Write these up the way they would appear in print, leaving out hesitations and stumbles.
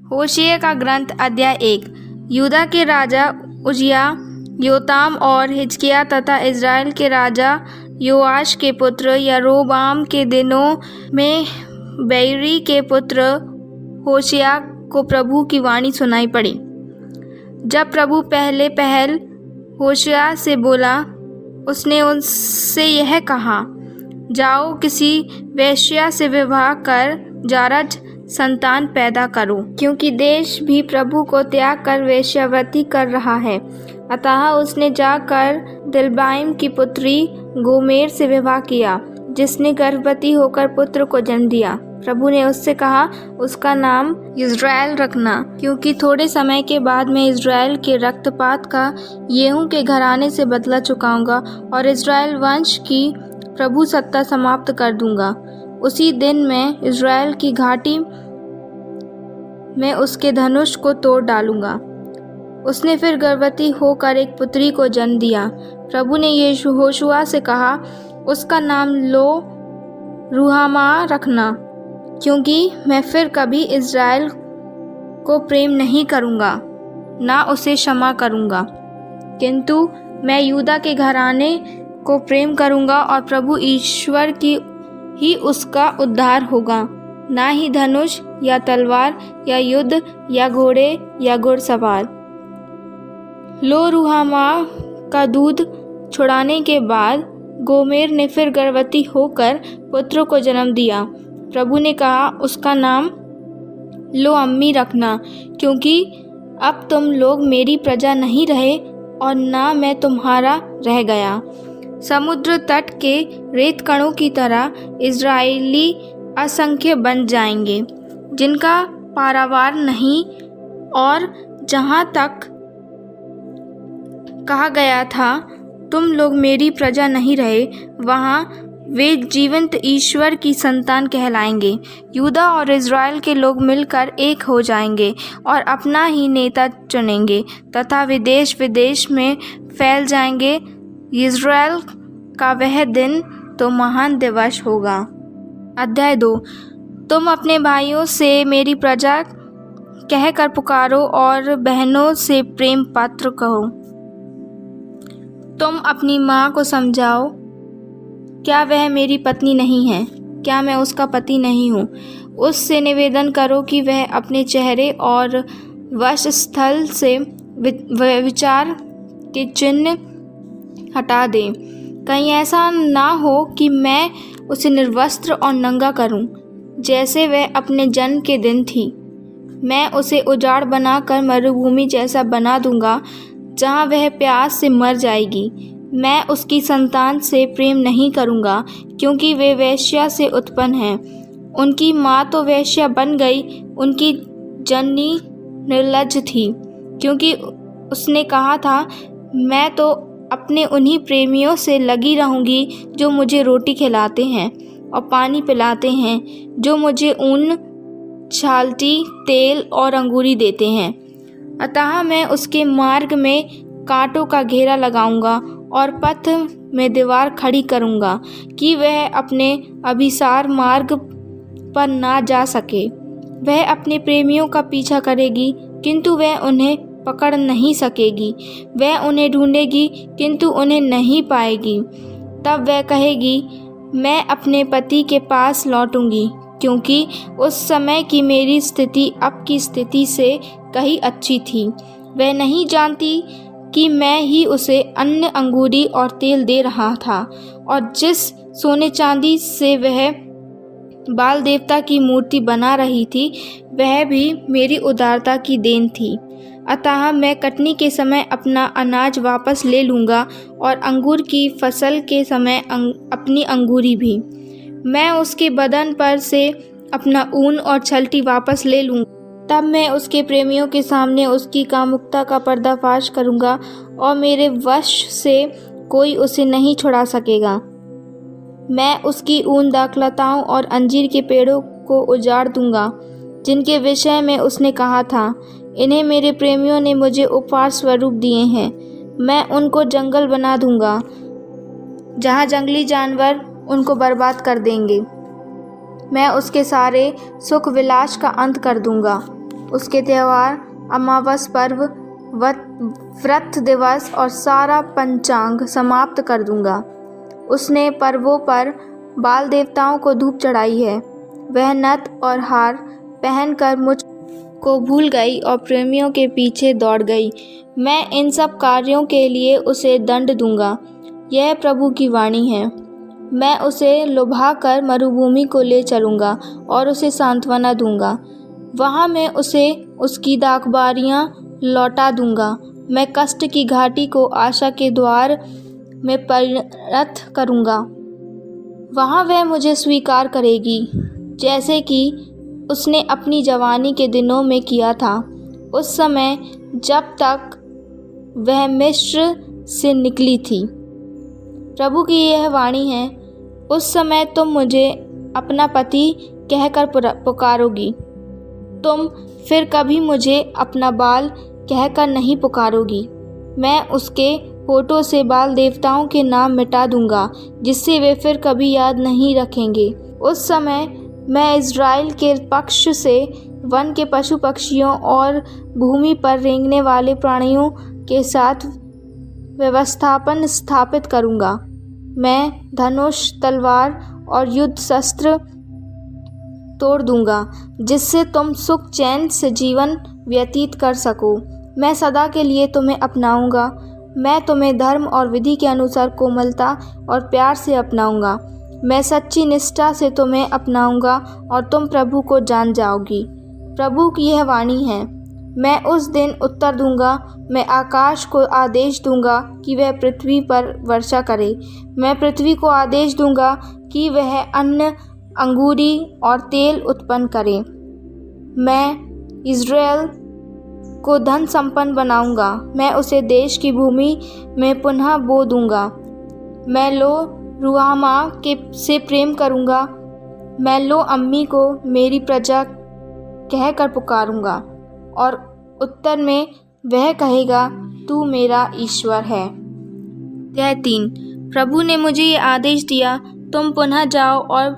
होशिया का ग्रंथ अध्याय 1। यहूदा के राजा उजिया, योताम और हिजकिय्याह तथा इज़राइल के राजा योआश के पुत्र यारोबाम के दिनों में बेरी के पुत्र होशिया को प्रभु की वाणी सुनाई पड़ी। जब प्रभु पहल होशिया से बोला, उसने उनसे यह कहा, जाओ किसी वेश्या से विवाह कर जारज संतान पैदा करो, क्योंकि देश भी प्रभु को त्याग कर वेश्यावृत्ति कर रहा है। अतः उसने जाकर दिलबाइम की पुत्री गोमेर से विवाह किया, जिसने गर्भवती होकर पुत्र को जन्म दिया। प्रभु ने उससे कहा, उसका नाम इज़राइल रखना, क्योंकि थोड़े समय के बाद मैं इज़राइल के रक्तपात का येहू के घराने से बदला चुकाऊंगा और इज़राइल वंश की प्रभु सत्ता समाप्त कर दूंगा। उसी दिन मैं इज़राइल की घाटी में उसके धनुष को तोड़ डालूंगा। उसने फिर गर्भवती होकर एक पुत्री को जन्म दिया। प्रभु ने यहोशुआ से कहा, उसका नाम लो रुहामा रखना, क्योंकि मैं फिर कभी इज़राइल को प्रेम नहीं करूंगा, ना उसे क्षमा करूंगा, किंतु मैं यहूदा के घराने को प्रेम करूंगा और प्रभु ईश्वर की ही उसका उद्धार होगा, ना ही धनुष या तलवार या युद्ध या घोड़े या घुड़सवार। लो रुहामा का दूध छुड़ाने के बाद गोमेर ने फिर गर्भवती होकर पुत्र को जन्म दिया। प्रभु ने कहा, उसका नाम लो अम्मी रखना, क्योंकि अब तुम लोग मेरी प्रजा नहीं रहे और ना मैं तुम्हारा रह गया। समुद्र तट के रेत कणों की तरह इज़राइली असंख्य बन जाएंगे, जिनका पारावार नहीं, और जहाँ तक कहा गया था, तुम लोग मेरी प्रजा नहीं रहे, वहाँ वे जीवंत ईश्वर की संतान कहलाएंगे। यहूदा और इज़राइल के लोग मिलकर एक हो जाएंगे और अपना ही नेता चुनेंगे तथा विदेश विदेश में फैल जाएंगे। इज़राइल का वह दिन तो महान दिवस होगा। अध्याय 2। तुम अपने भाइयों से मेरी प्रजा कहकर पुकारो और बहनों से प्रेम पात्र कहो। तुम अपनी माँ को समझाओ, क्या वह मेरी पत्नी नहीं है? क्या मैं उसका पति नहीं हूँ? उससे निवेदन करो कि वह अपने चेहरे और वक्षस्थल से विचार के चिन्ह हटा दे। कहीं ऐसा ना हो कि मैं उसे निर्वस्त्र और नंगा करूं, जैसे वह अपने जन्म के दिन थी। मैं उसे उजाड़ बनाकर मरुभूमि जैसा बना दूंगा, जहां वह प्यास से मर जाएगी। मैं उसकी संतान से प्रेम नहीं करूंगा, क्योंकि वे वेश्या से उत्पन्न हैं। उनकी माँ तो वेश्या बन गई, उनकी जननी निर्लज्ज थी, क्योंकि उसने कहा था, मैं तो अपने उन्हीं प्रेमियों से लगी रहूंगी जो मुझे रोटी खिलाते हैं और पानी पिलाते हैं, जो मुझे ऊन, छालटी, तेल और अंगूरी देते हैं। अतः मैं उसके मार्ग में कांटों का घेरा लगाऊंगा और पथ में दीवार खड़ी करूंगा, कि वह अपने अभिसार मार्ग पर ना जा सके। वह अपने प्रेमियों का पीछा करेगी, किंतु वह उन्हें पकड़ नहीं सकेगी। वह उन्हें ढूंढेगी, किंतु उन्हें नहीं पाएगी। तब वह कहेगी, मैं अपने पति के पास लौटूंगी, क्योंकि उस समय की मेरी स्थिति अब की स्थिति से कहीं अच्छी थी। वह नहीं जानती कि मैं ही उसे अन्न, अंगूरी और तेल दे रहा था, और जिस सोने चांदी से वह बाल देवता की मूर्ति बना रही थी, वह भी मेरी उदारता की देन थी। अतः मैं कटनी के समय अपना अनाज वापस ले लूँगा और अंगूर की फसल के समय अपनी अंगूरी भी। मैं उसके बदन पर से अपना ऊन और छलटी वापस ले लूँगा। तब मैं उसके प्रेमियों के सामने उसकी कामुकता का पर्दाफाश करूँगा और मेरे वश से कोई उसे नहीं छुड़ा सकेगा। मैं उसकी ऊन, दाखलताओं और अंजीर के पेड़ों को उजाड़ दूँगा, जिनके विषय में उसने कहा था, इन्हें मेरे प्रेमियों ने मुझे उपहार स्वरूप दिए हैं। मैं उनको जंगल बना दूँगा, जहाँ जंगली जानवर उनको बर्बाद कर देंगे। मैं उसके सारे सुख विलास का अंत कर दूँगा। उसके त्यौहार, अमावस पर्व, व्रत दिवस और सारा पंचांग समाप्त कर दूंगा। उसने पर्वों पर बाल देवताओं को धूप चढ़ाई है। वह नथ और हार पहनकर मुझ को भूल गई और प्रेमियों के पीछे दौड़ गई। मैं इन सब कार्यों के लिए उसे दंड दूंगा। यह प्रभु की वाणी है। मैं उसे लुभाकर मरुभूमि को ले चलूँगा और उसे सांत्वना दूंगा। वहाँ मैं उसे उसकी दाखबारियाँ लौटा दूंगा। मैं कष्ट की घाटी को आशा के द्वार में परिणत करूँगा। वहाँ वह मुझे स्वीकार करेगी, जैसे कि उसने अपनी जवानी के दिनों में किया था, उस समय जब तक वह मिस्र से निकली थी। प्रभु की यह वाणी है, उस समय तुम मुझे अपना पति कहकर पुकारोगी। तुम फिर कभी मुझे अपना बाल कहकर नहीं पुकारोगी। मैं उसके होठों से बाल देवताओं के नाम मिटा दूंगा, जिससे वे फिर कभी याद नहीं रखेंगे। उस समय मैं इज़राइल के पक्ष से वन के पशु पक्षियों और भूमि पर रेंगने वाले प्राणियों के साथ व्यवस्थापन स्थापित करूंगा। मैं धनुष, तलवार और युद्ध शस्त्र तोड़ दूंगा, जिससे तुम सुख चैन से जीवन व्यतीत कर सको। मैं सदा के लिए तुम्हें अपनाऊंगा। मैं तुम्हें धर्म और विधि के अनुसार कोमलता और प्यार से अपनाऊंगा। मैं सच्ची निष्ठा से तुम्हें अपनाऊंगा और तुम प्रभु को जान जाओगी। प्रभु की यह वाणी है। मैं उस दिन उत्तर दूंगा। मैं आकाश को आदेश दूंगा कि वह पृथ्वी पर वर्षा करे। मैं पृथ्वी को आदेश दूंगा कि वह अन्न, अंगूरी और तेल उत्पन्न करे। मैं इज़राइल को धन संपन्न बनाऊंगा। मैं उसे देश की भूमि में पुनः बो दूंगा। मैं लो रुहामा से प्रेम करूंगा। मैं लो अम्मी को मेरी प्रजा कहकर पुकारूंगा और उत्तर में वह कहेगा, तू मेरा ईश्वर है। अध्याय 3। प्रभु ने मुझे ये आदेश दिया, तुम पुनः जाओ और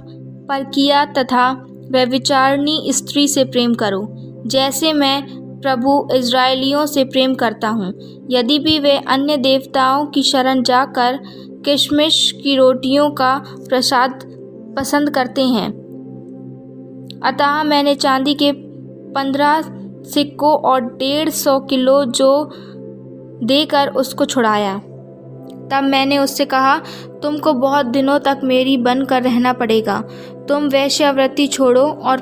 परकिया तथा व्यभिचारिणी स्त्री से प्रेम करो, जैसे मैं प्रभु इज़राइलियों से प्रेम करता हूँ। यदि भी वे अन्य देवताओं की शरण जाकर किशमिश की रोटियों का प्रसाद पसंद करते हैं। अतः मैंने चांदी के 15 सिक्कों और 150 किलो जो देकर उसको छुड़ाया। तब मैंने उससे कहा, तुमको बहुत दिनों तक मेरी बनकर रहना पड़ेगा। तुम वेश्यावृत्ति छोड़ो और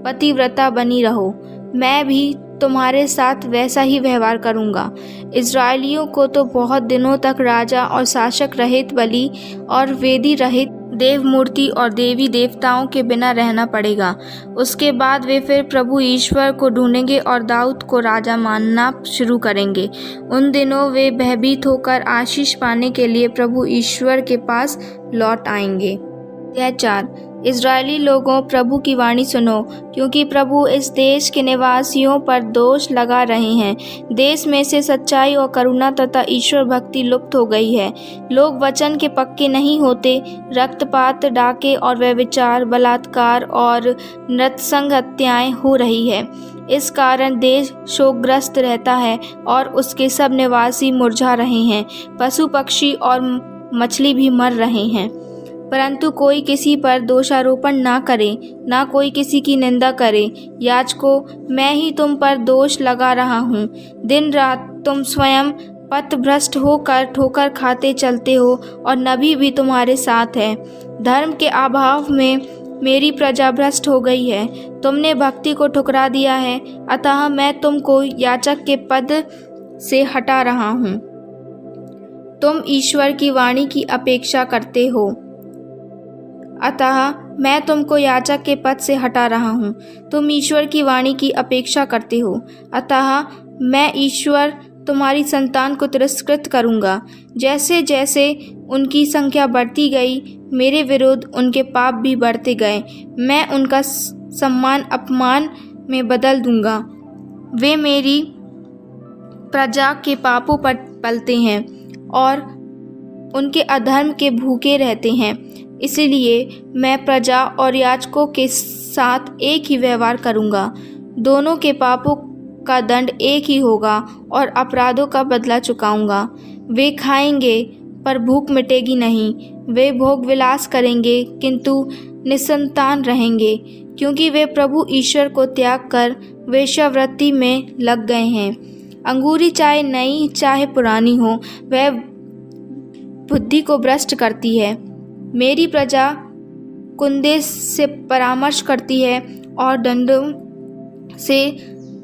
पतिव्रता बनी रहो। मैं भी तुम्हारे साथ वैसा ही व्यवहार करूँगा। इज़राइलियों को तो बहुत दिनों तक राजा और शासक रहित, बलि और वेदी रहित, देव मूर्ति और देवी देवताओं के बिना रहना पड़ेगा। उसके बाद वे फिर प्रभु ईश्वर को ढूंढेंगे और दाऊद को राजा मानना शुरू करेंगे। उन दिनों वे भयभीत होकर आशीष पाने के लिए प्रभु ईश्वर के पास लौट आएंगे। अध्याय 4। इज़राइली लोगों, प्रभु की वाणी सुनो, क्योंकि प्रभु इस देश के निवासियों पर दोष लगा रहे हैं। देश में से सच्चाई और करुणा तथा ईश्वर भक्ति लुप्त हो गई है। लोग वचन के पक्के नहीं होते। रक्तपात, डाके और व्यभिचार, बलात्कार और नृशंस हत्याएं हो रही है। इस कारण देश शोकग्रस्त रहता है और उसके सब निवासी मुरझा रहे हैं। पशु पक्षी और मछली भी मर रहे हैं, परंतु कोई किसी पर दोषारोपण ना करे, ना कोई किसी की निंदा करे। याजकों, मैं ही तुम पर दोष लगा रहा हूँ। दिन रात तुम स्वयं पथभ्रष्ट होकर ठोकर खाते चलते हो और नबी भी तुम्हारे साथ है। धर्म के अभाव में मेरी प्रजा भ्रष्ट हो गई है। तुमने भक्ति को ठुकरा दिया है, अतः मैं तुमको याजक के पद से हटा रहा हूँ। तुम ईश्वर की वाणी की अपेक्षा करते हो, अतः मैं तुमको याजक के पद से हटा रहा हूँ। तुम ईश्वर की वाणी की अपेक्षा करते हो, अतः मैं ईश्वर तुम्हारी संतान को तिरस्कृत करूँगा। जैसे जैसे उनकी संख्या बढ़ती गई, मेरे विरुद्ध उनके पाप भी बढ़ते गए। मैं उनका सम्मान अपमान में बदल दूँगा। वे मेरी प्रजा के पापों पर पलते हैं और उनके अधर्म के भूखे रहते हैं। इसलिए मैं प्रजा और याजकों के साथ एक ही व्यवहार करूँगा। दोनों के पापों का दंड एक ही होगा और अपराधों का बदला चुकाऊंगा। वे खाएंगे पर भूख मिटेगी नहीं, वे भोग विलास करेंगे किंतु निसंतान रहेंगे, क्योंकि वे प्रभु ईश्वर को त्याग कर वेश्यावृत्ति में लग गए हैं। अंगूरी चाहे नई चाहे पुरानी हो, वह बुद्धि को भ्रष्ट करती है। मेरी प्रजा कुंदे से परामर्श करती है और डंडों से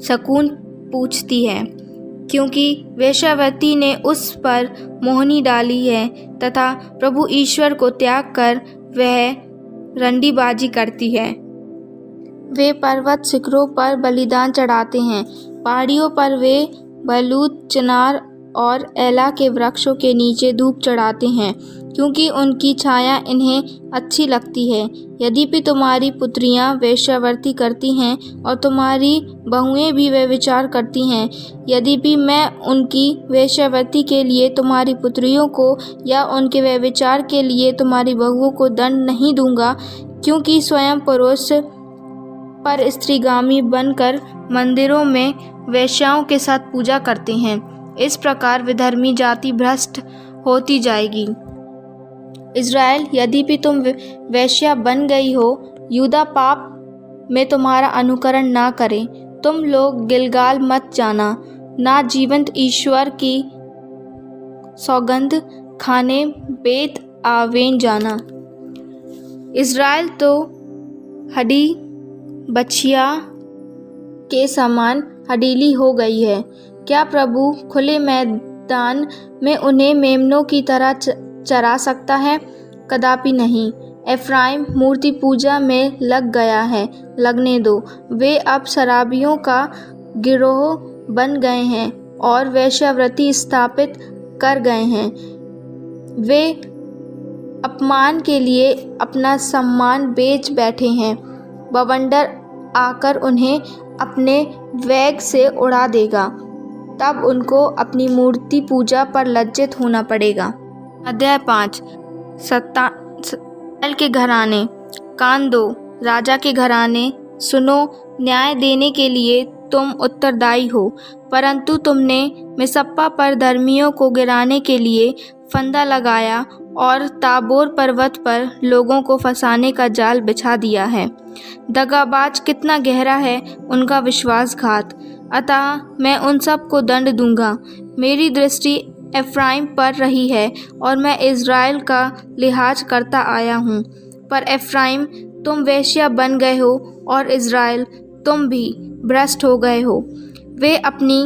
शकुन पूछती है, क्योंकि वेश्यावृत्ति ने उस पर मोहनी डाली है तथा प्रभु ईश्वर को त्याग कर वह रंडीबाजी करती है। वे पर्वत शिखरों पर बलिदान चढ़ाते हैं, पहाड़ियों पर वे बलूत, चिनार और एला के वृक्षों के नीचे धूप चढ़ाते हैं, क्योंकि उनकी छाया इन्हें अच्छी लगती है। यद्यपि तुम्हारी पुत्रियां वेश्यावृत्ति करती हैं और तुम्हारी बहुएं भी वे विचार करती हैं, यद्यपि मैं उनकी वेश्यावृत्ति के लिए तुम्हारी पुत्रियों को या उनके व्यभिचार के लिए तुम्हारी बहुओं को दंड नहीं दूंगा, क्योंकि स्वयं पुरुष पर स्त्रीगामी बनकर मंदिरों में वेश्याओं के साथ पूजा करते हैं। इस प्रकार विधर्मी जाति भ्रष्ट होती जाएगी। इज़राइल, यद्यपि तुम वेश्या बन गई हो, यहूदा पाप में तुम्हारा अनुकरण ना करे। तुम लोग गिलगाल मत जाना, ना जीवंत ईश्वर की सौगंध खाने बेत आवेन जाना। इज़राइल तो हड्डी बछिया के समान हडीली हो गई है। क्या प्रभु खुले मैदान में उन्हें मेमनों की तरह चरा सकता है? कदापि नहीं। एफ्राइम मूर्ति पूजा में लग गया है, लगने दो। वे अब शराबियों का गिरोह बन गए हैं और वेश्यावृत्ति स्थापित कर गए हैं। वे अपमान के लिए अपना सम्मान बेच बैठे हैं। बवंडर आकर उन्हें अपने वेग से उड़ा देगा, तब उनको अपनी मूर्ति पूजा पर लज्जित होना पड़ेगा। अध्याय 5। इस्राएल के घराने, कान दो, राजा के घराने सुनो। न्याय देने के लिए तुम उत्तरदायी हो, परंतु तुमने मिस्पा पर धर्मियों को गिराने के लिए फंदा लगाया और ताबोर पर्वत पर लोगों को फंसाने का जाल बिछा दिया है। दगाबाज कितना गहरा है उनका विश्वासघात, अतः मैं उन सब को दंड दूंगा। मेरी दृष्टि एफ्राइम पर रही है और मैं इज़राइल का लिहाज करता आया हूँ। पर एफ्राइम, तुम वेश्या बन गए हो और इज़राइल, तुम भी भ्रष्ट हो गए हो। वे अपनी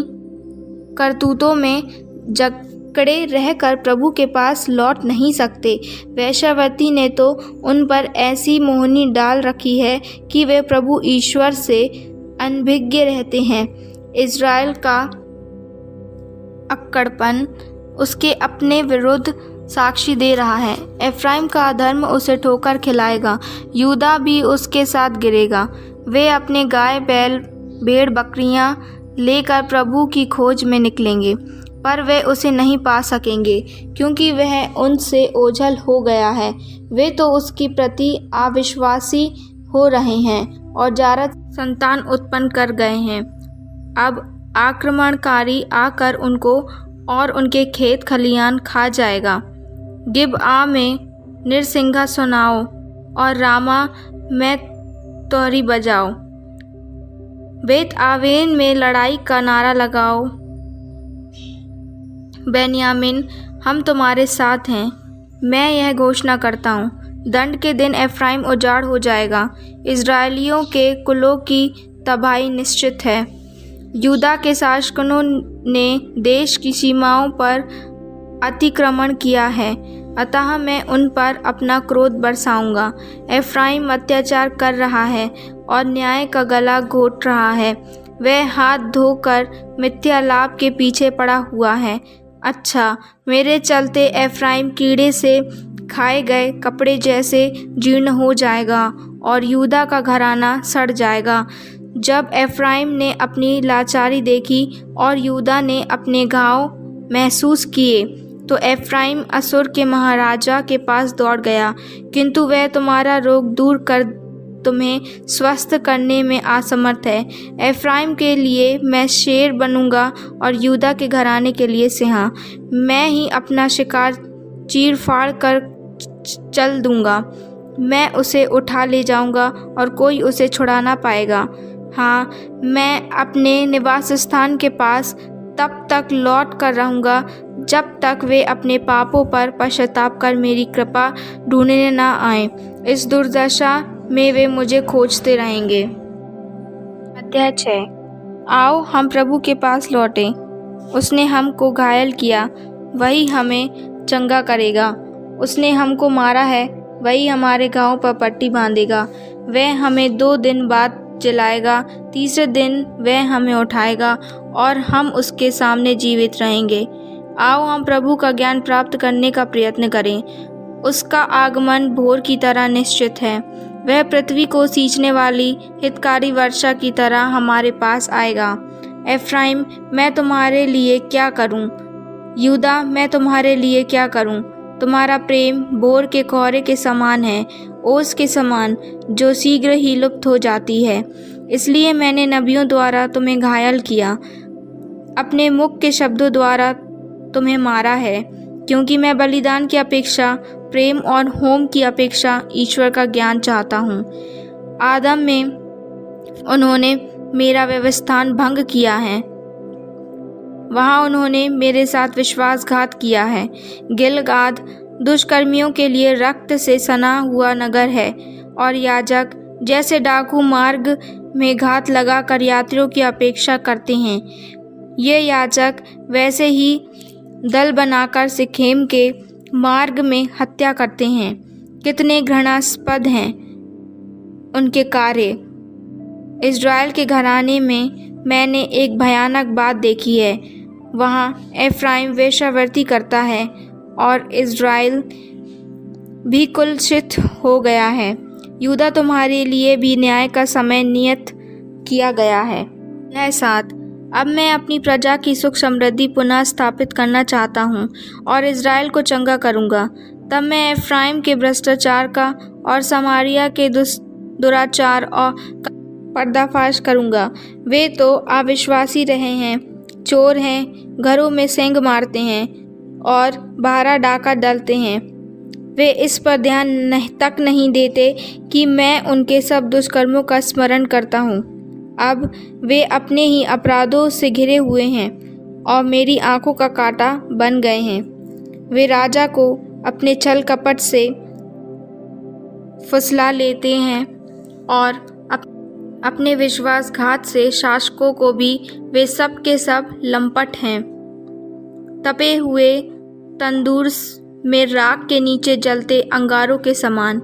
करतूतों में जकड़े रहकर प्रभु के पास लौट नहीं सकते। वेश्यावृत्ति ने तो उन पर ऐसी मोहनी डाल रखी है कि वे प्रभु ईश्वर से अनभिज्ञ रहते हैं। इज़राइल का अक्कड़पन उसके अपने विरुद्ध साक्षी दे रहा है। एफ्राइम का अधर्म उसे ठोकर खिलाएगा, यहूदा भी उसके साथ गिरेगा। वे अपने गाय बैल भेड़ बकरियां लेकर प्रभु की खोज में निकलेंगे, पर वे उसे नहीं पा सकेंगे, क्योंकि वह उनसे ओझल हो गया है। वे तो उसकी प्रति अविश्वासी हो रहे हैं और जारत संतान उत्पन्न कर गए हैं। अब आक्रमणकारी आकर उनको और उनके खेत खलियान खा जाएगा। गिबआ में नरसिंगा सुनाओ और रामा में तोहरी बजाओ। बेत आवेन में लड़ाई का नारा लगाओ। बेन्यामीन, हम तुम्हारे साथ हैं। मैं यह घोषणा करता हूँ, दंड के दिन एफ्राइम उजाड़ हो जाएगा। इज़राइलियों के कुलों की तबाही निश्चित है। यहूदा के शासकों ने देश की सीमाओं पर अतिक्रमण किया है, अतः मैं उन पर अपना क्रोध बरसाऊंगा। एफ्राइम अत्याचार कर रहा है और न्याय का गला घोट रहा है। वह हाथ धोकर मिथ्या लाभ के पीछे पड़ा हुआ है। अच्छा, मेरे चलते एफ्राइम कीड़े से खाए गए कपड़े जैसे जीर्ण हो जाएगा और यहूदा का घराना सड़ जाएगा। जब एफ्राइम ने अपनी लाचारी देखी और यहूदा ने अपने घाव महसूस किए, तो एफ्राइम असूर के महाराजा के पास दौड़ गया, किंतु वह तुम्हारा रोग दूर कर तुम्हें स्वस्थ करने में असमर्थ है। एफ्राइम के लिए मैं शेर बनूंगा और यहूदा के घराने के लिए सिंह। मैं ही अपना शिकार चीर फाड़ कर चल दूंगा। मैं उसे उठा ले जाऊंगा और कोई उसे छुड़ा ना पाएगा। हाँ, मैं अपने निवास स्थान के पास तब तक लौट कर रहूँगा जब तक वे अपने पापों पर पश्चाताप कर मेरी कृपा ढूंढने न आए। इस दुर्दशा में वे मुझे खोजते रहेंगे। अध्याय 6। आओ हम प्रभु के पास लौटें। उसने हमको घायल किया, वही हमें चंगा करेगा। उसने हमको मारा है, वही हमारे घावों पर पट्टी बांधेगा। वह हमें 2 दिन बाद जिलाएगा, तीसरे दिन वह हमें उठाएगा और हम उसके सामने जीवित रहेंगे। आओ हम प्रभु का ज्ञान प्राप्त करने का प्रयत्न करें। उसका आगमन भोर की तरह निश्चित है। वह पृथ्वी को सींचने वाली हितकारी वर्षा की तरह हमारे पास आएगा। एफ्राइम, मैं तुम्हारे लिए क्या करूं? यहूदा, मैं तुम्हारे लिए क्या करूं? तुम्हारा प्रेम भोर के कोहरे के समान है, ओस के समान, जो शीघ्र ही लुप्त हो जाती है। इसलिए मैंने नबियों द्वारा तुम्हें घायल किया, अपने मुख के शब्दों द्वारा तुम्हें मारा है, क्योंकि मैं बलिदान की अपेक्षा, प्रेम और होम की अपेक्षा ईश्वर का ज्ञान चाहता हूँ। आदम में उन्होंने मेरा व्यवस्थान भंग किया है, वहाँ उन्होंने मेरे साथ विश्वासघात किया है। गिलगाद दुष्कर्मियों के लिए रक्त से सना हुआ नगर है, और याजक जैसे डाकू मार्ग में घात लगाकर यात्रियों की अपेक्षा करते हैं, ये याजक वैसे ही दल बनाकर सिखेम के मार्ग में हत्या करते हैं। कितने घृणास्पद हैं उनके कार्य। इज़राइल के घराने में मैंने एक भयानक बात देखी है। वहाँ एफ्राइम वेश्यावृत्ति करता है और इज़राइल भी कुलसित हो गया है। यहूदा, तुम्हारे लिए भी न्याय का समय नियत किया गया है। यह 7। अब मैं अपनी प्रजा की सुख समृद्धि पुनः स्थापित करना चाहता हूँ और इज़राइल को चंगा करूँगा। तब मैं एफ्राइम के भ्रष्टाचार का और समारिया के दुराचार और पर्दाफाश करूँगा। वे तो अविश्वासी रहे हैं, चोर हैं, घरों में सेंध मारते हैं और बाहर डाका डालते हैं। वे इस पर ध्यान तक नहीं देते कि मैं उनके सब दुष्कर्मों का स्मरण करता हूँ। अब वे अपने ही अपराधों से घिरे हुए हैं और मेरी आंखों का कांटा बन गए हैं। वे राजा को अपने छल कपट से फुसला लेते हैं और अपने विश्वासघात से शासकों को भी। वे सब के सब लंपट हैं, तपे हुए तंदूर में राख के नीचे जलते अंगारों के समान,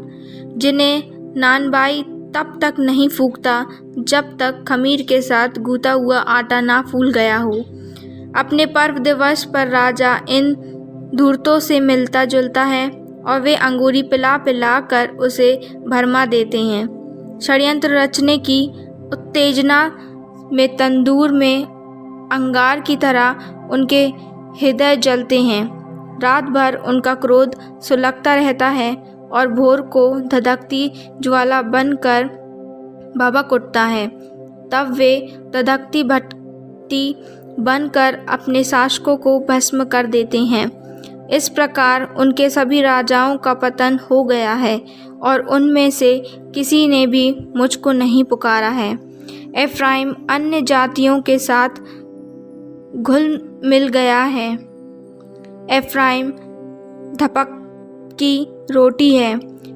जिन्हें नानबाई तब तक नहीं फूंकता जब तक खमीर के साथ गूंथा हुआ आटा ना फूल गया हो। अपने पर्व दिवस पर राजा इन धूर्तों से मिलता जुलता है और वे अंगूरी पिला पिला कर उसे भरमा देते हैं। षड्यंत्र रचने की उत्तेजना में तंदूर में अंगार की तरह उनके हृदय जलते हैं। रात भर उनका क्रोध सुलगता रहता है और भोर को धधकती ज्वाला बनकर भभक उठता है। तब वे धधकती भट्टी बनकर अपने शासकों को भस्म कर देते हैं। इस प्रकार उनके सभी राजाओं का पतन हो गया है और उनमें से किसी ने भी मुझको नहीं पुकारा है। एफ्राइम अन्य जातियों के साथ घुल मिल गया है। एफ्राइम धपक की रोटी है,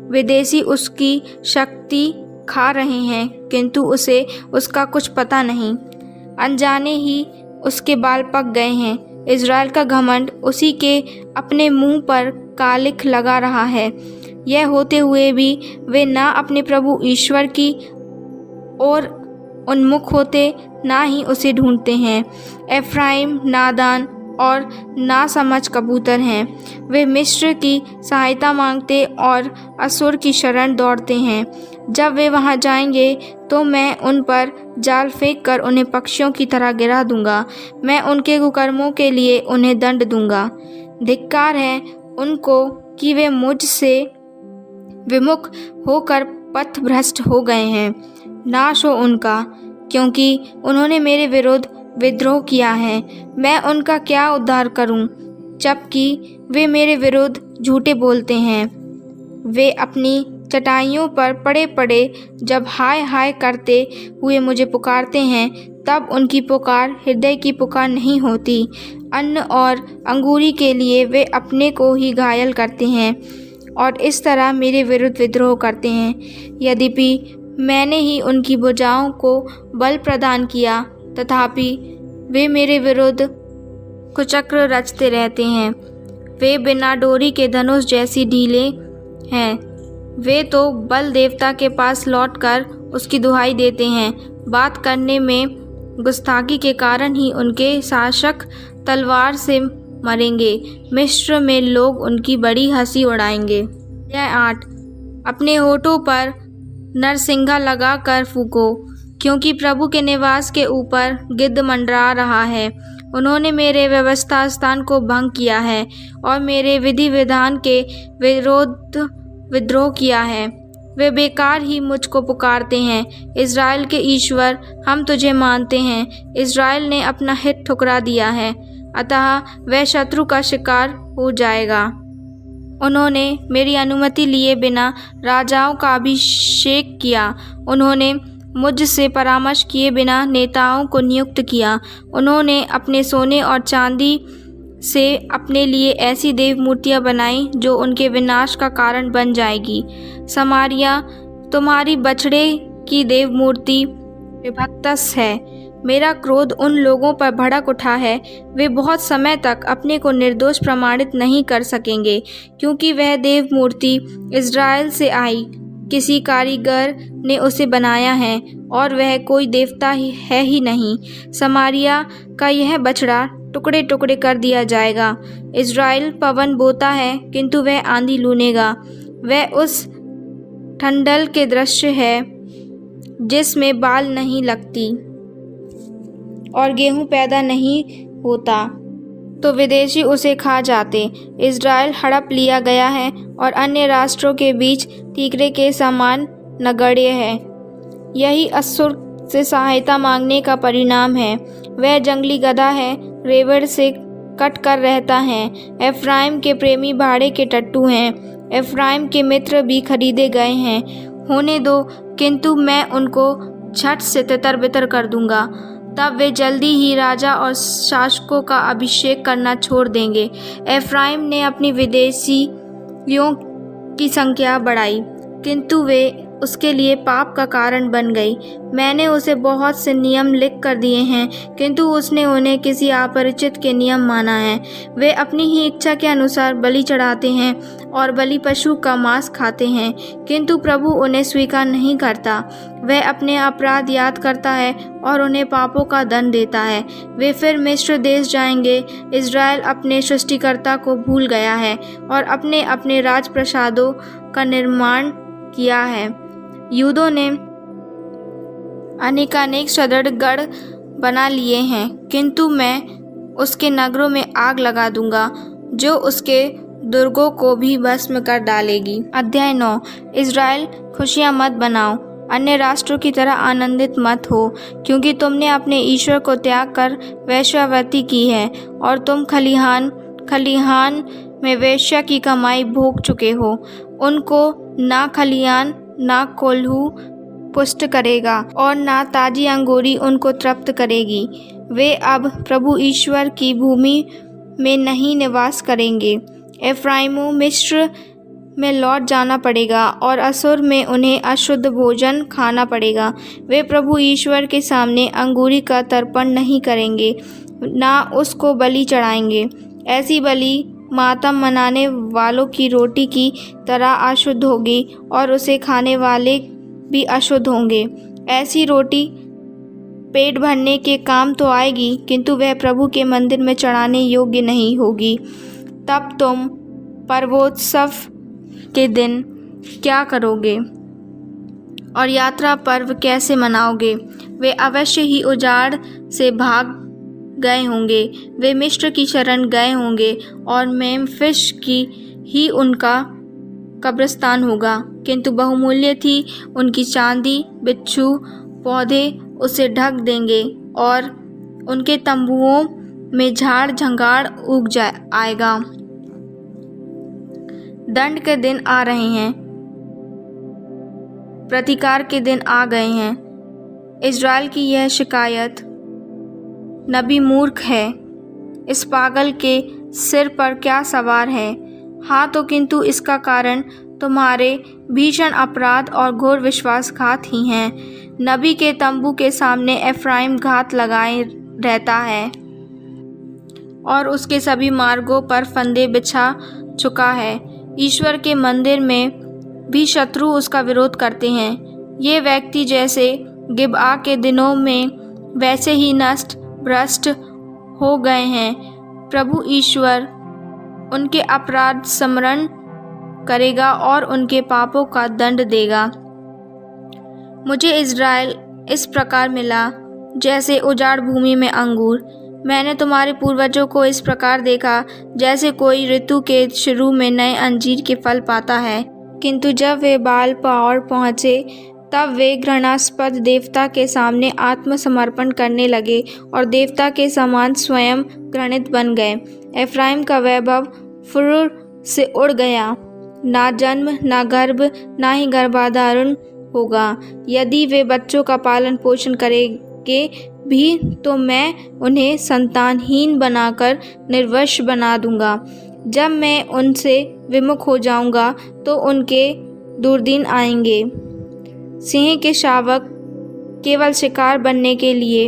विदेशी उसकी शक्ति खा रहे हैं, किंतु उसे उसका कुछ पता नहीं। अनजाने ही उसके बाल पक गए हैं। इज़राइल का घमंड उसी के अपने मुंह पर कालिख लगा रहा है। यह होते हुए भी वे ना अपने प्रभु ईश्वर की ओर उन्मुख होते, ना ही उसे ढूंढते हैं। एफ्राइम नादान और नासमझ कबूतर हैं। वे मिस्र की सहायता मांगते और असुर की शरण दौड़ते हैं। जब वे वहां जाएंगे तो मैं उन पर जाल फेंक कर उन्हें पक्षियों की तरह गिरा दूंगा। मैं उनके कुकर्मों के लिए उन्हें दंड दूंगा। धिक्कार है उनको कि वे मुझसे विमुख होकर पथभ्रष्ट हो गए हैं। नाश हो उनका, क्योंकि उन्होंने मेरे विरुद्ध विद्रोह किया है। मैं उनका क्या उद्धार करूं, जबकि वे मेरे विरुद्ध झूठे बोलते हैं। वे अपनी चटाइयों पर पड़े पड़े जब हाय हाय करते हुए मुझे पुकारते हैं, तब उनकी पुकार हृदय की पुकार नहीं होती। अन्न और अंगूरी के लिए वे अपने को ही घायल करते हैं और इस तरह मेरे विरुद्ध विद्रोह करते हैं। यद्यपि मैंने ही उनकी भुजाओं को बल प्रदान किया, तथापि वे मेरे विरुद्ध कुचक्र रचते रहते हैं। वे बिना डोरी के धनुष जैसी ढीले हैं। वे तो बल देवता के पास लौटकर उसकी दुहाई देते हैं। बात करने में गुस्ताखी के कारण ही उनके शासक तलवार से मरेंगे। मिस्र में लोग उनकी बड़ी हंसी उड़ाएंगे। यह 8 अपने होठों पर नरसिंगा लगा कर फूको, क्योंकि प्रभु के निवास के ऊपर गिद्ध मंडरा रहा है। उन्होंने मेरे व्यवस्था स्थान को भंग किया है और मेरे विधि विधान के विरोध विद्रोह किया है। वे बेकार ही मुझको पुकारते हैं। इज़राइल के ईश्वर, हम तुझे मानते हैं। इज़राइल ने अपना हित ठुकरा दिया है, अतः वह शत्रु का शिकार हो जाएगा। उन्होंने मेरी अनुमति लिए बिना राजाओं का अभिषेक किया। उन्होंने मुझसे परामर्श किए बिना नेताओं को नियुक्त किया। उन्होंने अपने सोने और चांदी से अपने लिए ऐसी देव मूर्तियाँ बनाई जो उनके विनाश का कारण बन जाएगी। समारिया, तुम्हारी बछड़े की देव मूर्ति विभक्तस है। मेरा क्रोध उन लोगों पर भड़क उठा है। वे बहुत समय तक अपने को निर्दोष प्रमाणित नहीं कर सकेंगे, क्योंकि वह देव मूर्ति इज़राइल से आई। किसी कारीगर ने उसे बनाया है और वह कोई देवता ही नहीं। समारिया का यह बछड़ा टुकड़े टुकड़े कर दिया जाएगा। इज़राइल पवन बोता है, किंतु वह आंधी लूनेगा। वह उस ठंडल के दृश्य है जिसमें बाल नहीं लगती और गेहूं पैदा नहीं होता, तो विदेशी उसे खा जाते। इज़राइल हड़प लिया गया है और अन्य राष्ट्रों के बीच ठीकरे के समान नगण्य है। यही अश्शूर से सहायता मांगने का परिणाम है। वह जंगली गधा है, रेवड़ से कट कर रहता है। एफ्राइम के प्रेमी भाड़े के टट्टू हैं। एफ्राइम के मित्र भी खरीदे गए हैं। होने दो, किंतु मैं उनको झट से तितर बितर कर दूंगा। तब वे जल्दी ही राजा और शासकों का अभिषेक करना छोड़ देंगे। एफ्राइम ने अपनी विदेशियों की संख्या बढ़ाई, किंतु वे उसके लिए पाप का कारण बन गई। मैंने उसे बहुत से नियम लिख कर दिए हैं, किंतु उसने उन्हें किसी अपरिचित के नियम माना है। वे अपनी ही इच्छा के अनुसार बलि चढ़ाते हैं और बलि पशु का मांस खाते हैं, किंतु प्रभु उन्हें स्वीकार नहीं करता। वह अपने अपराध याद करता है और उन्हें पापों का दंड देता है। वे फिर मिस्र देश जाएंगे। इज़राइल अपने सृष्टिकर्ता को भूल गया है और अपने अपने राजप्रसादों का निर्माण किया है। यूदों ने अनेकानेक सुदृढ़ गढ़ बना लिए हैं, किंतु मैं उसके नगरों में आग लगा दूंगा, जो उसके दुर्गों को भी भस्म कर डालेगी। अध्याय 9। इज़राइल, खुशियाँ मत बनाओ, अन्य राष्ट्रों की तरह आनंदित मत हो, क्योंकि तुमने अपने ईश्वर को त्याग कर वेश्यावृत्ति की है और तुम खलिहान में वेश्या की कमाई भोग चुके हो। उनको ना खलिहान ना कोल्हू पुष्ट करेगा और ना ताजी अंगूरी उनको तृप्त करेगी। वे अब प्रभु ईश्वर की भूमि में नहीं निवास करेंगे। एफ्राइमों, मिस्र में लौट जाना पड़ेगा और अश्शूर में उन्हें अशुद्ध भोजन खाना पड़ेगा। वे प्रभु ईश्वर के सामने अंगूरी का तर्पण नहीं करेंगे, ना उसको बलि चढ़ाएंगे। ऐसी बलि मातम मनाने वालों की रोटी की तरह अशुद्ध होगी और उसे खाने वाले भी अशुद्ध होंगे। ऐसी रोटी पेट भरने के काम तो आएगी, किंतु वह प्रभु के मंदिर में चढ़ाने योग्य नहीं होगी। तब तुम पर्वोत्सव के दिन क्या करोगे और यात्रा पर्व कैसे मनाओगे? वे अवश्य ही उजाड़ से भाग गए होंगे। वे मिस्र की शरण गए होंगे और मेम्फिस की ही उनका कब्रिस्तान होगा, किंतु बहुमूल्य थी उनकी चांदी। बिच्छू पौधे उसे ढक देंगे और उनके तंबुओं में झाड़ झंगाड़ आएगा। दंड के दिन आ रहे हैं, प्रतिकार के दिन आ गए हैं। इज़राइल की यह शिकायत, नबी मूर्ख है, इस पागल के सिर पर क्या सवार है। हाँ तो किंतु इसका कारण तुम्हारे भीषण अपराध और घोर विश्वासघात ही हैं। नबी के तंबू के सामने एफ्राइम घात लगाए रहता है और उसके सभी मार्गों पर फंदे बिछा चुका है। ईश्वर के मंदिर में भी शत्रु उसका विरोध करते हैं। ये व्यक्ति जैसे गिबआ के दिनों में वैसे ही नष्ट भ्रष्ट हो गए हैं। प्रभु ईश्वर उनके अपराध स्मरण करेगा और उनके पापों का दंड देगा। मुझे इज़राइल इस प्रकार मिला जैसे उजाड़ भूमि में अंगूर। मैंने तुम्हारे पूर्वजों को इस प्रकार देखा जैसे कोई ऋतु के शुरू में नए अंजीर के फल पाता है, किंतु जब वे बाल पार पहुँचे तब वे घृणास्पद देवता के सामने आत्मसमर्पण करने लगे और देवता के समान स्वयं घृणित बन गए। एफ्राइम का वैभव फुर्र से उड़ गया, ना जन्म ना गर्भ ना ही गर्भाधारण होगा। यदि वे बच्चों का पालन पोषण करेंगे भी तो मैं उन्हें संतानहीन बनाकर निर्वंश बना दूंगा। जब मैं उनसे विमुख हो जाऊंगा तो उनके दुर्दिन आएंगे। सिंह के शावक केवल शिकार बनने के लिए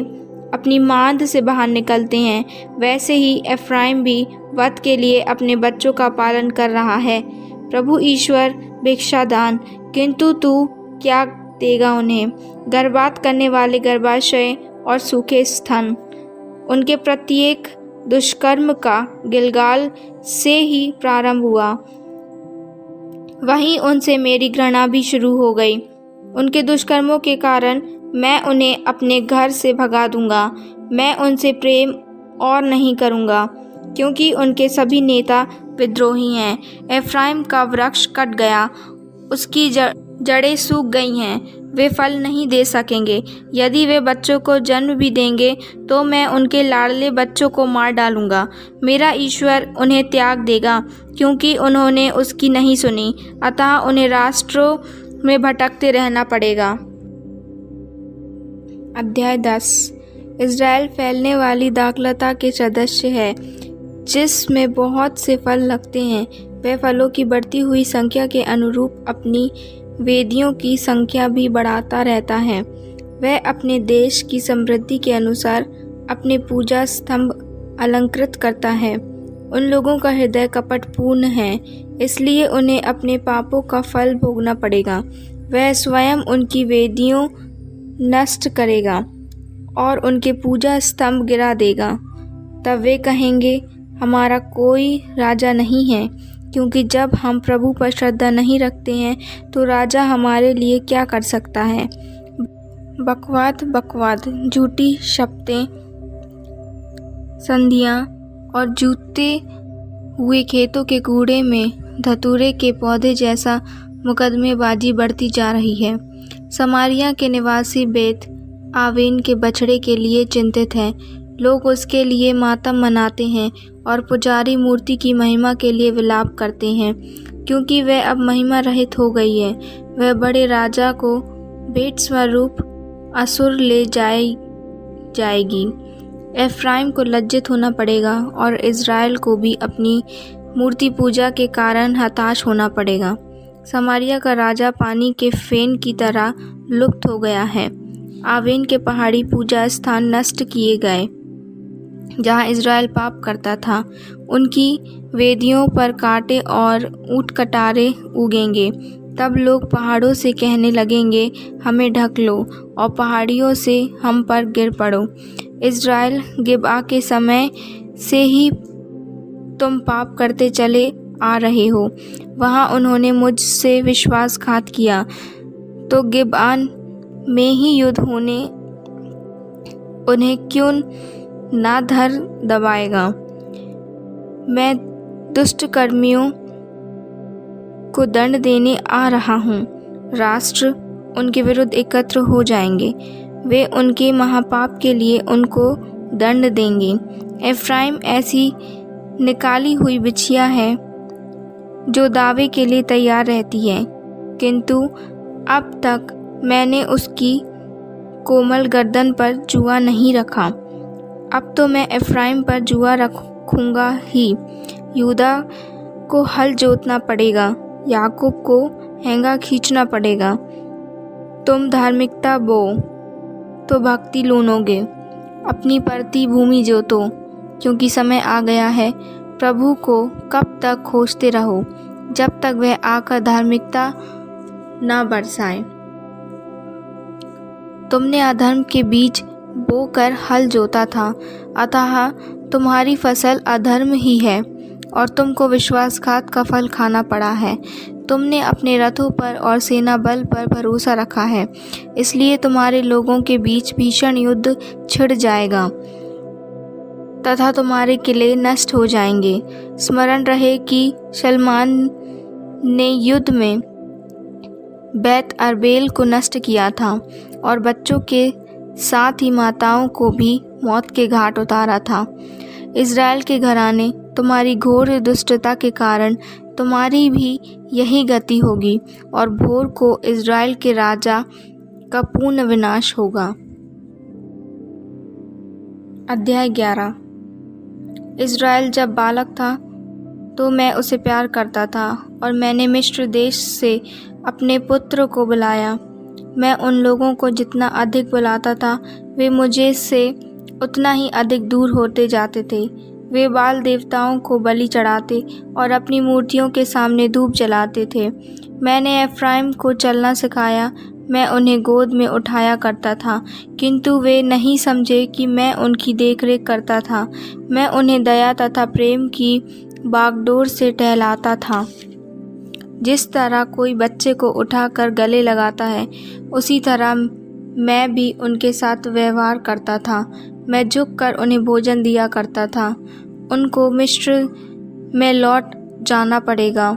अपनी मांद से बाहर निकलते हैं, वैसे ही एफ्राइम भी वध के लिए अपने बच्चों का पालन कर रहा है। प्रभु ईश्वर भिक्षादान, किंतु तू क्या देगा उन्हें? गर्भपात करने वाले गर्भाशय और सूखे स्तन। उनके प्रत्येक दुष्कर्म का गिलगाल से ही प्रारंभ हुआ, वहीं उनसे मेरी घृणा भी शुरू हो गई। उनके दुष्कर्मों के कारण मैं उन्हें अपने घर से भगा दूंगा। मैं उनसे प्रेम और नहीं करूंगा, क्योंकि उनके सभी नेता विद्रोही हैं। एफ्राइम का वृक्ष कट गया, उसकी जड़ें सूख गई हैं, वे फल नहीं दे सकेंगे। यदि वे बच्चों को जन्म भी देंगे तो मैं उनके लाडले बच्चों को मार डालूंगा। मेरा ईश्वर उन्हें त्याग देगा, क्योंकि उन्होंने उसकी नहीं सुनी, अतः उन्हें राष्ट्रों में भटकते रहना पड़ेगा। अध्याय 10। इज़राइल फैलने वाली दाखलता के सदस्य है, जिसमें बहुत से फल लगते हैं। वह फलों की बढ़ती हुई संख्या के अनुरूप अपनी वेदियों की संख्या भी बढ़ाता रहता है। वह अपने देश की समृद्धि के अनुसार अपने पूजा स्तंभ अलंकृत करता है। उन लोगों का हृदय कपटपूर्ण है, इसलिए उन्हें अपने पापों का फल भोगना पड़ेगा। वह स्वयं उनकी वेदियों नष्ट करेगा और उनके पूजा स्तंभ गिरा देगा। तब वे कहेंगे, हमारा कोई राजा नहीं है, क्योंकि जब हम प्रभु पर श्रद्धा नहीं रखते हैं तो राजा हमारे लिए क्या कर सकता है। बकवाद, झूठी शपथें, संधियाँ और जूते हुए खेतों के कूड़े में धतूरे के पौधे जैसा मुकदमेबाजी बढ़ती जा रही है। समारिया के निवासी बेत आवेन के बछड़े के लिए चिंतित हैं। लोग उसके लिए मातम मनाते हैं और पुजारी मूर्ति की महिमा के लिए विलाप करते हैं, क्योंकि वह अब महिमा रहित हो गई है। वह बड़े राजा को भेंट स्वरूप असुर ले जाएगी। एफ्राइम को लज्जित होना पड़ेगा और इज़राइल को भी अपनी मूर्ति पूजा के कारण हताश होना पड़ेगा। समारिया का राजा पानी के फेन की तरह लुप्त हो गया है। आवेन के पहाड़ी पूजा स्थान नष्ट किए गए, जहाँ इज़राइल पाप करता था। उनकी वेदियों पर कांटे और ऊंट कटारे उगेंगे। तब लोग पहाड़ों से कहने लगेंगे, हमें ढक लो, और पहाड़ियों से हम पर गिर पड़ो। इज़राइल, गिबआ के समय से ही तुम पाप करते चले आ रहे हो। वहाँ उन्होंने मुझसे विश्वासघात किया, तो गिबआ में ही युद्ध होने उन्हें क्यों ना धर दबाएगा। मैं दुष्ट कर्मियों को दंड देने आ रहा हूँ। राष्ट्र उनके विरुद्ध एकत्र हो जाएंगे, वे उनके महापाप के लिए उनको दंड देंगे। एफ्राइम ऐसी निकाली हुई बिछिया है जो दावे के लिए तैयार रहती है, किंतु अब तक मैंने उसकी कोमल गर्दन पर जुआ नहीं रखा। अब तो मैं एफ्राइम पर जुआ रखूँगा ही। यहूदा को हल जोतना पड़ेगा, याकूब को हेंगा खींचना पड़ेगा। तुम धार्मिकता बो तो भक्ति लूनोगे, अपनी परती भूमि जोतो, क्योंकि समय आ गया है। प्रभु को कब तक खोजते रहो, जब तक वह आकर धार्मिकता न बरसाए। तुमने अधर्म के बीज बोकर हल जोता था, अतः तुम्हारी फसल अधर्म ही है और तुमको विश्वासघात का फल खाना पड़ा है। तुमने अपने रथों पर और सेना बल पर भरोसा रखा है, इसलिए तुम्हारे लोगों के बीच भीषण युद्ध छिड़ जाएगा तथा तुम्हारे किले नष्ट हो जाएंगे। स्मरण रहे कि सलमान ने युद्ध में बैत अरबेल को नष्ट किया था और बच्चों के साथ ही माताओं को भी मौत के घाट उतारा था। इज़राइल के घराने, तुम्हारी घोर दुष्टता के कारण तुम्हारी भी यही गति होगी और भोर को इज़राइल के राजा का पूर्ण विनाश होगा। अध्याय 11। इज़राइल जब बालक था तो मैं उसे प्यार करता था और मैंने मिस्र देश से अपने पुत्र को बुलाया। मैं उन लोगों को जितना अधिक बुलाता था, वे मुझे से उतना ही अधिक दूर होते जाते थे। वे बाल देवताओं को बलि चढ़ाते और अपनी मूर्तियों के सामने धूप जलाते थे। मैंने एफ्राइम को चलना सिखाया, मैं उन्हें गोद में उठाया करता था, किंतु वे नहीं समझे कि मैं उनकी देखरेख करता था। मैं उन्हें दया तथा प्रेम की बागडोर से टहलाता था। जिस तरह कोई बच्चे को उठाकर गले लगाता है, उसी तरह मैं भी उनके साथ व्यवहार करता था। मैं झुककर उन्हें भोजन दिया करता था। उनको मिस्र में लौट जाना पड़ेगा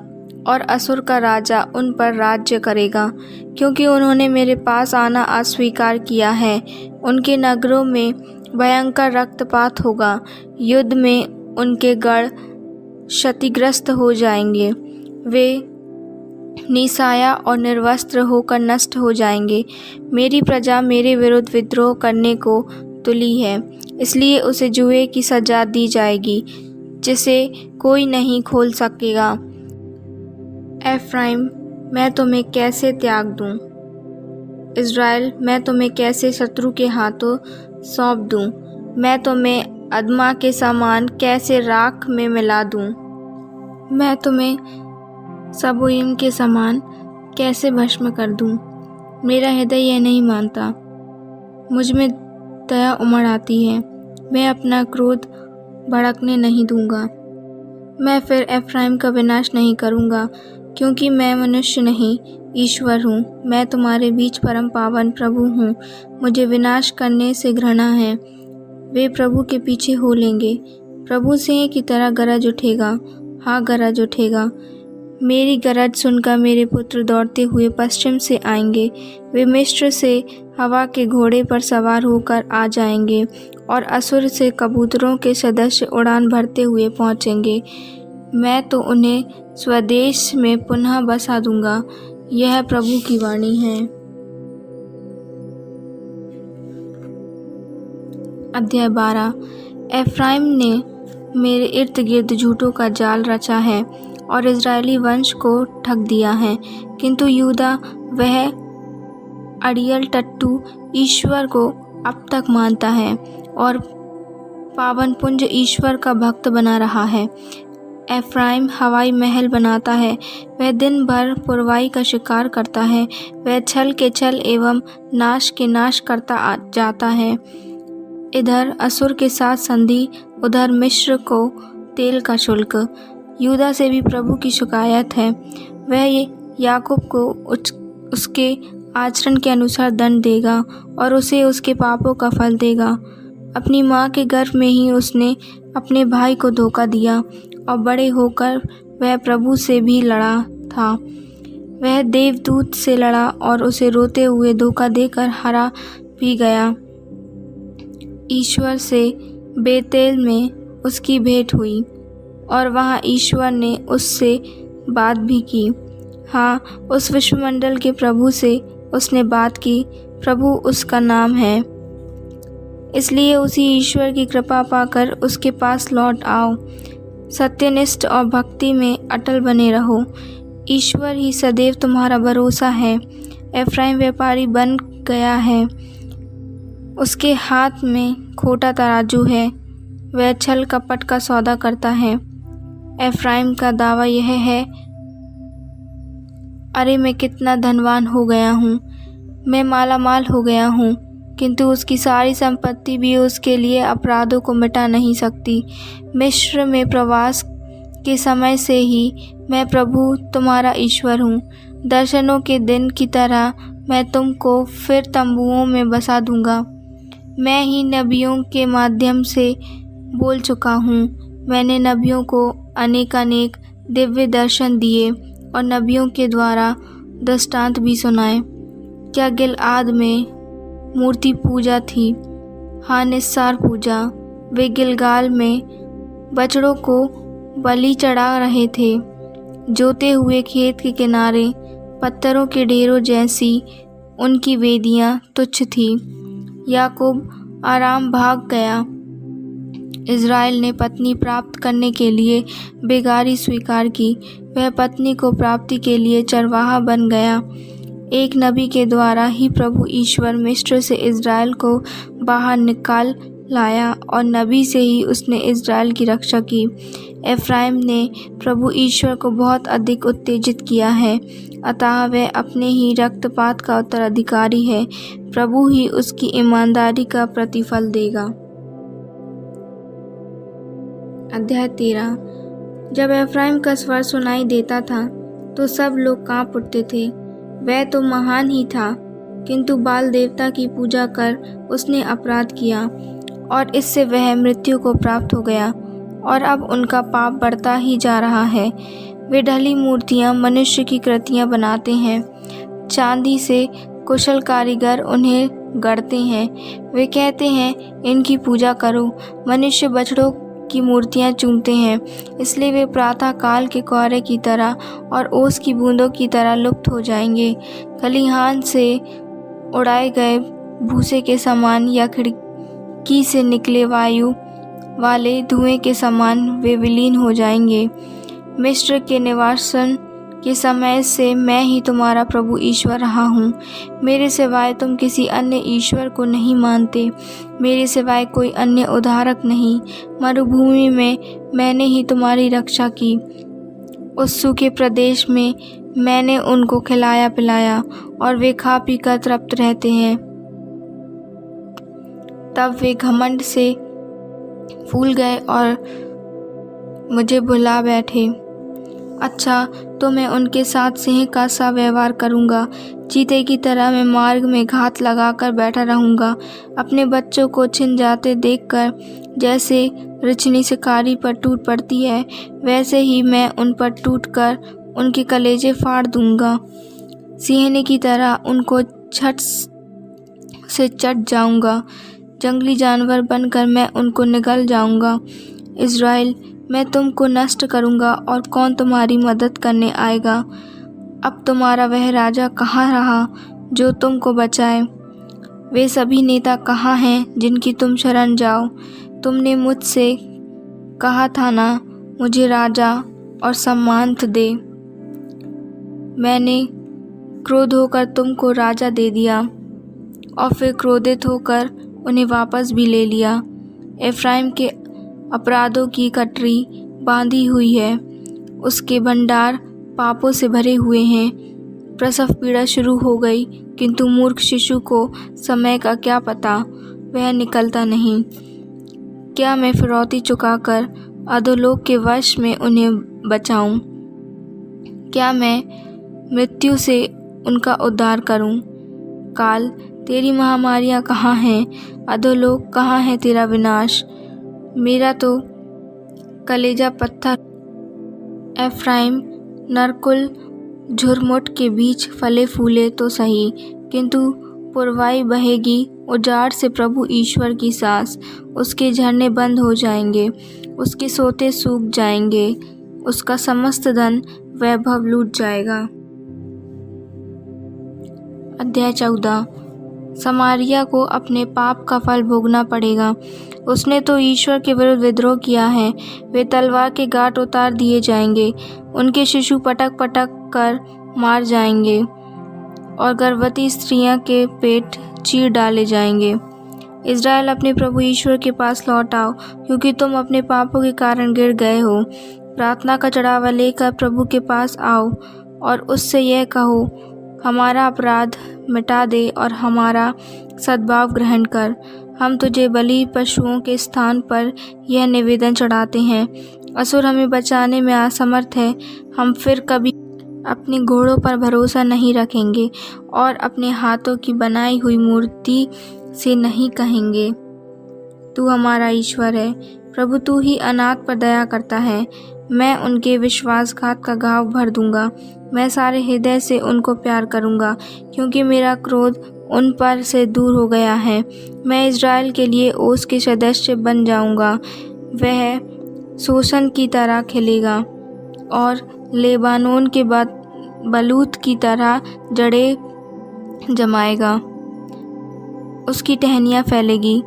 और असुर का राजा उन पर राज्य करेगा, क्योंकि उन्होंने मेरे पास आना अस्वीकार किया है। उनके नगरों में भयंकर रक्तपात होगा, युद्ध में उनके गढ़ क्षतिग्रस्त हो जाएंगे। वे निसाया और निर्वस्त्र होकर नष्ट हो जाएंगे। मेरी प्रजा मेरे विरुद्ध विद्रोह करने को तुली है, इसलिए उसे जुए की सजा दी जाएगी, जिसे कोई नहीं खोल सकेगा। एफ्राइम, मैं तुम्हें कैसे त्याग दूं? इज़राइल, मैं तुम्हें कैसे शत्रु के हाथों सौंप दूं? मैं तुम्हें अदमा के समान कैसे राख में मिला दूं? मैं तुम्हें सबोइम के समान कैसे भस्म कर दूं? मेरा हृदय यह नहीं मानता, मुझ में दया उमड़ आती है। मैं अपना क्रोध भड़कने नहीं दूंगा। मैं फिर एफ्राइम का विनाश नहीं करूंगा, क्योंकि मैं मनुष्य नहीं, ईश्वर हूँ। मैं तुम्हारे बीच परम पावन प्रभु हूँ। मुझे विनाश करने से घृणा है। वे प्रभु के पीछे हो लेंगे। प्रभु सिंह की तरह गरज उठेगा, हाँ गरज उठेगा। मेरी गरज सुनकर मेरे पुत्र दौड़ते हुए पश्चिम से आएंगे। वे मिस्र से हवा के घोड़े पर सवार होकर आ जाएंगे और असुर से कबूतरों के सदस्य उड़ान भरते हुए पहुँचेंगे। मैं तो उन्हें स्वदेश में पुनः बसा दूंगा। यह प्रभु की वाणी है। अध्याय 12। एफ्राइम ने मेरे इर्द गिर्द झूठों का जाल रचा है और इज़राइली वंश को ठग दिया है, किंतु यहूदा वह अड़ियल टट्टू ईश्वर को अब तक मानता है और पावन पुंज ईश्वर का भक्त बना रहा है। एफ्राइम हवाई महल बनाता है, वह दिन भर पुरवाई का शिकार करता है। वह छल के छल एवं नाश के नाश करता जाता है। इधर असुर के साथ संधि, उधर मिस्र को तेल का शुल्क। यहूदा से भी प्रभु की शिकायत है। वह याकूब को उसके आचरण के अनुसार दंड देगा और उसे उसके पापों का फल देगा। अपनी माँ के गर्भ में ही उसने अपने भाई को धोखा दिया और बड़े होकर वह प्रभु से भी लड़ा था। वह देवदूत से लड़ा और उसे रोते हुए धोखा देकर हरा भी गया। ईश्वर से बेतेल में उसकी भेंट हुई और वहाँ ईश्वर ने उससे बात भी की। हाँ, उस विश्वमंडल के प्रभु से उसने बात की। प्रभु उसका नाम है। इसलिए उसी ईश्वर की कृपा पाकर उसके पास लौट आओ। सत्यनिष्ठ और भक्ति में अटल बने रहो। ईश्वर ही सदैव तुम्हारा भरोसा है। एफ्राइम व्यापारी बन गया है। उसके हाथ में खोटा तराजू है। वह छल कपट का सौदा करता है। एफ्राइम का दावा यह है, अरे मैं कितना धनवान हो गया हूँ, मैं मालामाल हो गया हूँ, किंतु उसकी सारी संपत्ति भी उसके लिए अपराधों को मिटा नहीं सकती। मिस्र में प्रवास के समय से ही मैं प्रभु तुम्हारा ईश्वर हूँ। दर्शनों के दिन की तरह मैं तुमको फिर तंबुओं में बसा दूंगा। मैं ही नबियों के माध्यम से बोल चुका हूँ। मैंने नबियों को अनेकानेक दिव्य दर्शन दिए और नबियों के द्वारा दृष्टांत भी सुनाए। क्या गिलआद में मूर्ति पूजा थी? हाँ, निस्सार पूजा। वे गिलगाल में बछड़ों को बलि चढ़ा रहे थे। जोते हुए खेत के किनारे पत्थरों के ढेरों जैसी उनकी वेदियां तुच्छ थी। याकूब आराम भाग गया। इज़राइल ने पत्नी प्राप्त करने के लिए बेगारी स्वीकार की। वह पत्नी को प्राप्ति के लिए चरवाहा बन गया। एक नबी के द्वारा ही प्रभु ईश्वर मिस्र से इज़राइल को बाहर निकाल लाया और नबी से ही उसने इज़राइल की रक्षा की। एफ्राइम ने प्रभु ईश्वर को बहुत अधिक उत्तेजित किया है, अतः वह अपने ही रक्तपात का उत्तराधिकारी है। प्रभु ही उसकी ईमानदारी का प्रतिफल देगा। अध्याय 13। जब एफ्राइम का स्वर सुनाई देता था तो सब लोग कांप उठते थे। वह तो महान ही था, किंतु बाल देवता की पूजा कर उसने अपराध किया और इससे वह मृत्यु को प्राप्त हो गया और अब उनका पाप बढ़ता ही जा रहा है। वे ढली मूर्तियां मनुष्य की कृतियां बनाते हैं। चांदी से कुशल कारीगर उन्हें गढ़ते हैं। वे कहते हैं, इनकी पूजा करो। मनुष्य बछड़ों की मूर्तियां चूमते हैं। इसलिए वे प्रातः काल के कोहरे की तरह और ओस की बूंदों की तरह लुप्त हो जाएंगे। खलिहान से उड़ाए गए भूसे के समान या खिड़की से निकले वायु वाले धुएं के समान वे विलीन हो जाएंगे। मिस्र के निवासन के समय से मैं ही तुम्हारा प्रभु ईश्वर रहा हूँ। मेरे सिवाय तुम किसी अन्य ईश्वर को नहीं मानते। मेरे सिवाय कोई अन्य उद्धारक नहीं। मरुभूमि में मैंने ही तुम्हारी रक्षा की। उस सूखे प्रदेश में मैंने उनको खिलाया पिलाया और वे खा पी कर तृप्त रहते हैं। तब वे घमंड से फूल गए और मुझे भुला बैठे। अच्छा, तो मैं उनके साथ सिंह का सा व्यवहार करूँगा। चीते की तरह मैं मार्ग में घात लगाकर बैठा रहूँगा। अपने बच्चों को छिन जाते देखकर जैसे रिछनी शिकारी पर टूट पड़ती है, वैसे ही मैं उन पर टूटकर उनके कलेजे फाड़ दूँगा। सिंहनी की तरह उनको झट से चट जाऊँगा। जंगली जानवर बनकर मैं उनको निगल जाऊँगा। इज़राइल, मैं तुमको नष्ट करूँगा और कौन तुम्हारी मदद करने आएगा? अब तुम्हारा वह राजा कहाँ रहा जो तुमको बचाए? वे सभी नेता कहाँ हैं जिनकी तुम शरण जाओ? तुमने मुझसे कहा था ना, मुझे राजा और सम्मानत दे। मैंने क्रोध होकर तुमको राजा दे दिया और फिर क्रोधित होकर उन्हें वापस भी ले लिया। एफ्राइम के अपराधों की कटरी बांधी हुई है। उसके भंडार पापों से भरे हुए हैं। प्रसव पीड़ा शुरू हो गई, किंतु मूर्ख शिशु को समय का क्या पता, वह निकलता नहीं। क्या मैं फिरौती चुकाकर अधोलोक के वश में उन्हें बचाऊं? क्या मैं मृत्यु से उनका उद्धार करूं? काल, तेरी महामारियां कहाँ हैं? अधोलोक, कहाँ है तेरा विनाश? मेरा तो कलेजा पत्थर। एफ्राइम नरकुल झुरमुट के बीज फले फूले तो सही, किंतु पुरवाई बहेगी उजाड़ से प्रभु ईश्वर की सांस। उसके झरने बंद हो जाएंगे, उसके सोते सूख जाएंगे, उसका समस्त धन वैभव लूट जाएगा। अध्याय 14। समारिया को अपने पाप का फल भोगना पड़ेगा। उसने तो ईश्वर के विरुद्ध विद्रोह किया है। वे तलवार के घाट उतार दिए जाएंगे, उनके शिशु पटक पटक कर मार जाएंगे और गर्भवती स्त्रियां के पेट चीर डाले जाएंगे। इज़राइल, अपने प्रभु ईश्वर के पास लौट आओ, क्योंकि तुम अपने पापों के कारण गिर गए हो। प्रार्थना का चढ़ावा लेकर प्रभु के पास आओ और उससे यह कहो, हमारा अपराध मिटा दे और हमारा सद्भाव ग्रहण कर। हम तुझे बलि पशुओं के स्थान पर यह निवेदन चढ़ाते हैं। असुर हमें बचाने में असमर्थ है। हम फिर कभी अपने घोड़ों पर भरोसा नहीं रखेंगे और अपने हाथों की बनाई हुई मूर्ति से नहीं कहेंगे, तू हमारा ईश्वर है। प्रभु, तू ही अनाथ पर दया करता है। मैं उनके विश्वासघात का घाव भर दूंगा। मैं सारे हृदय से उनको प्यार करूंगा, क्योंकि मेरा क्रोध उन पर से दूर हो गया है। मैं इज़राइल के लिए ओस के सदस्य बन जाऊंगा। वह शोषण की तरह खिलेगा और लेबानोन के बाद बलूत की तरह जड़ें जमाएगा। उसकी टहनियाँ फैलेगी,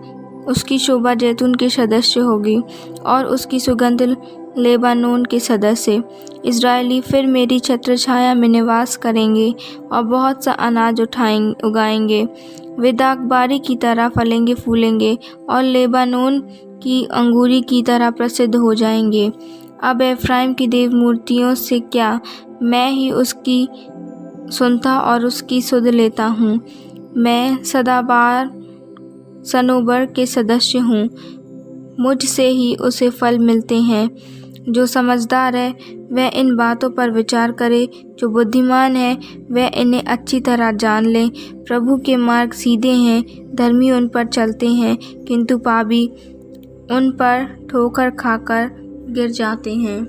उसकी शोभा जैतून के सदस्य होगी और उसकी सुगंध लेबानोन के सदस्य। इज़राइली फिर मेरी छत्र छाया में निवास करेंगे और बहुत सा अनाज उगाएंगे। वे दाखबारी की तरह फलेंगे फूलेंगे और लेबानोन की अंगूरी की तरह प्रसिद्ध हो जाएंगे। अब एफ्राइम की देव मूर्तियों से क्या, मैं ही उसकी सुनता और उसकी सुध लेता हूँ। मैं सदाबार सनोबर के सदस्य हूँ, मुझसे ही उसे फल मिलते हैं। जो समझदार है वह इन बातों पर विचार करे, जो बुद्धिमान है वह इन्हें अच्छी तरह जान ले। प्रभु के मार्ग सीधे हैं, धर्मी उन पर चलते हैं, किंतु पापी उन पर ठोकर खाकर गिर जाते हैं।